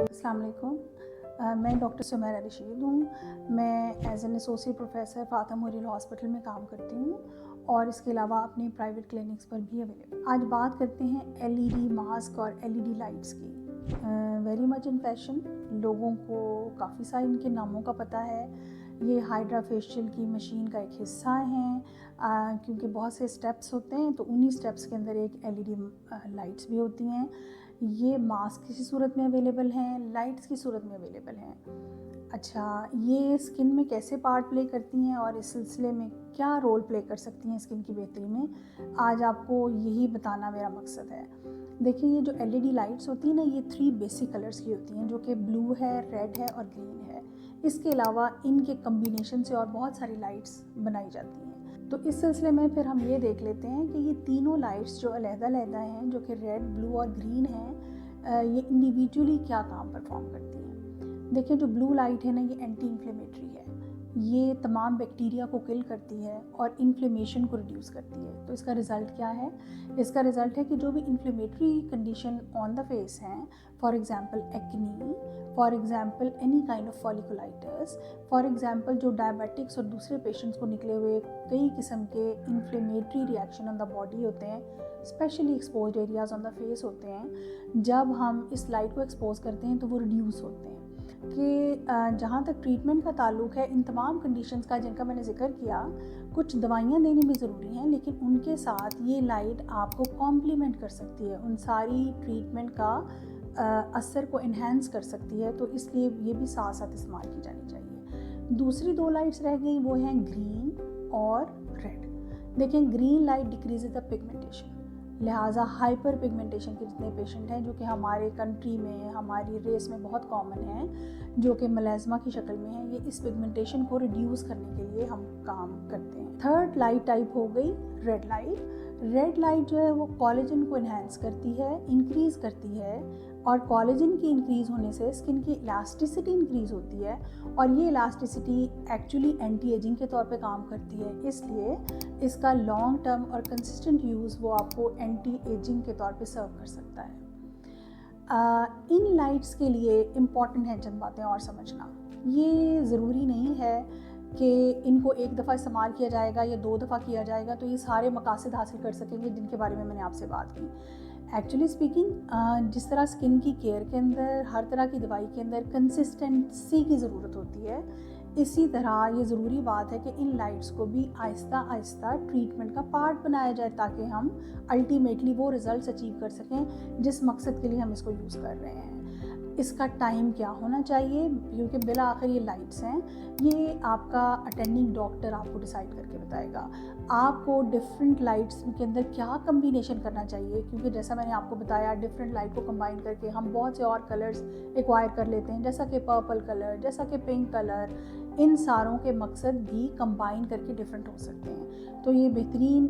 अस्सलाम वालेकुम। मैं डॉक्टर सुमैरा रशीद हूँ। मैं as an associate professor Fatima Memorial Hospital में काम करती हूँ और इसके अलावा अपनी प्राइवेट क्लिनिक्स पर भी अवेलेबल। आज बात करते हैं एलईडी मास्क और एलईडी लाइट्स की। वेरी मच इन फैशन, लोगों को काफ़ी सारे इनके नामों का पता है। ये हाइड्रा फेशियल की मशीन का एक हिस्सा हैं, क्योंकि बहुत से स्टेप्स होते हैं, तो उन्हीं स्टेप्स के अंदर एक एलईडी लाइट्स भी होती हैं। ये मास्क की सूरत में अवेलेबल हैं, लाइट्स की सूरत में अवेलेबल हैं। अच्छा, ये स्किन में कैसे पार्ट प्ले करती हैं और इस सिलसिले में क्या रोल प्ले कर सकती हैं स्किन की बेहतरी में, आज आपको यही बताना मेरा मकसद है। देखिए, ये जो एलईडी लाइट्स होती हैं ना, ये 3 बेसिक कलर्स की होती हैं, जो कि ब्लू है, रेड है और ग्रीन है। इसके अलावा इनके कम्बिनेशन से और बहुत सारी लाइट्स बनाई जाती हैं। तो इस सिलसिले में फिर हम ये देख लेते हैं कि ये तीनों लाइट्स जो अलग-अलग हैं, जो कि रेड, ब्लू और ग्रीन हैं, ये इंडिविजुअली क्या काम परफॉर्म करती हैं। देखिए, जो ब्लू लाइट है ना, ये एंटी इन्फ्लेमेटरी है। ये तमाम बैक्टीरिया को किल करती है और इन्फ्लेमेशन को रिड्यूस करती है। तो इसका रिज़ल्ट क्या है? इसका रिज़ल्ट है कि जो भी inflammatory condition on the face हैं, for example acne, for example any kind of folliculitis, for example जो डायबिटिक्स और दूसरे पेशेंट्स को निकले हुए कई किस्म के inflammatory reaction on the body होते हैं, specially exposed areas on the face होते हैं, जब हम इस लाइट को एक्सपोज करते हैं तो वो रिड्यूस होते हैं। कि जहाँ तक ट्रीटमेंट का ताल्लुक है, इन तमाम कंडीशंस का जिनका मैंने ज़िक्र किया, कुछ दवाइयाँ देनी भी ज़रूरी हैं, लेकिन उनके साथ ये लाइट आपको कॉम्प्लीमेंट कर सकती है, उन सारी ट्रीटमेंट का असर को इन्हेंस कर सकती है। तो इसलिए ये भी साथ साथ इस्तेमाल की जानी चाहिए। दूसरी 2 लाइट्स रह गई, वो हैं ग्रीन और रेड। देखें, green light decrease the pigmentation, लिहाजा हाइपर पिगमेंटेशन के जितने पेशेंट हैं, जो कि हमारे कंट्री में, हमारी रेस में बहुत कॉमन हैं, जो कि मलेज़मा की शक्ल में है, ये इस पिगमेंटेशन को रिड्यूस करने के लिए हम काम करते हैं। थर्ड लाइट टाइप हो गई रेड लाइट। रेड लाइट जो है वो कोलेजन को इन्हेंस करती है, इंक्रीज़ करती है, और कोलेजन की इंक्रीज़ होने से स्किन की इलास्टिसिटी इंक्रीज़ होती है, और ये इलास्टिसिटी एक्चुअली एंटी एजिंग के तौर पे काम करती है। इसलिए इसका लॉन्ग टर्म और कंसिस्टेंट यूज़ वो आपको एंटी एजिंग के तौर पे सर्व कर सकता है। इन लाइट्स के लिए इम्पॉर्टेंट है चंद बातें और समझना। ये ज़रूरी नहीं है कि इनको एक दफ़ा इस्तेमाल किया जाएगा या 2 दफ़ा किया जाएगा तो ये सारे मकासद हासिल कर सकेंगे जिनके बारे में मैंने आपसे बात की। एक्चुअली स्पीकिंग, जिस तरह स्किन की केयर के अंदर, हर तरह की दवाई के अंदर कंसिस्टेंसी की ज़रूरत होती है, इसी तरह ये ज़रूरी बात है कि इन लाइट्स को भी आहिस्ता आहिस्ता ट्रीटमेंट का पार्ट बनाया जाए, ताकि हम अल्टीमेटली वो रिज़ल्ट्स अचीव कर सकें जिस मकसद के लिए हम इसको यूज़ कर रहे हैं। इसका टाइम क्या होना चाहिए, क्योंकि बिला आखिर ये लाइट्स हैं, ये आपका अटेंडिंग डॉक्टर आपको डिसाइड करके बताएगा। आपको डिफरेंट लाइट्स के अंदर क्या कम्बिनेशन करना चाहिए, क्योंकि जैसा मैंने आपको बताया, डिफरेंट लाइट को कंबाइन करके हम बहुत से और कलर्स एक्वायर कर लेते हैं, जैसा कि पर्पल कलर, जैसा कि पिंक कलर। इन सारों के मकसद भी कंबाइन करके डिफरेंट हो सकते हैं। तो ये बेहतरीन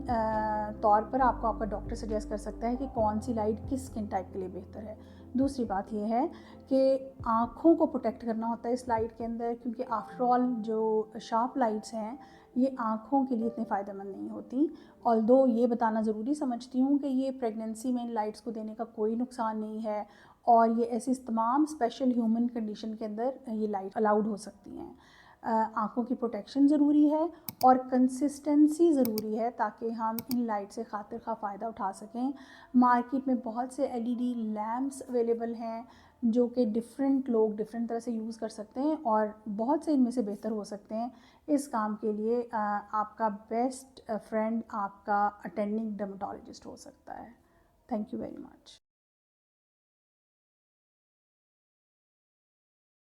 तौर पर आपको आपका डॉक्टर सजेस्ट कर सकता है कि कौन सी लाइट किस स्किन टाइप के लिए बेहतर है। दूसरी बात यह है कि आँखों को प्रोटेक्ट करना होता है इस लाइट के अंदर, क्योंकि आफ्टर ऑल जो शार्प लाइट्स हैं, ये आँखों के लिए इतने फ़ायदेमंद नहीं होती। ऑल्दो ये बताना ज़रूरी समझती हूँ कि ये प्रेगनेंसी में इन लाइट्स को देने का कोई नुकसान नहीं है, और ये ऐसी तमाम स्पेशल ह्यूमन कंडीशन के अंदर ये लाइट अलाउड हो सकती हैं। आँखों की प्रोटेक्शन ज़रूरी है और कंसिस्टेंसी ज़रूरी है, ताकि हम इन लाइट से खातिर खा फ़ायदा उठा सकें। मार्केट में बहुत से एलईडी लैम्प्स अवेलेबल हैं, जो कि डिफरेंट लोग डिफरेंट तरह से यूज़ कर सकते हैं, और बहुत से इनमें से बेहतर हो सकते हैं। इस काम के लिए आपका बेस्ट फ्रेंड आपका अटेंडिंग डर्मेटोलॉजिस्ट हो सकता है। Thank you very much.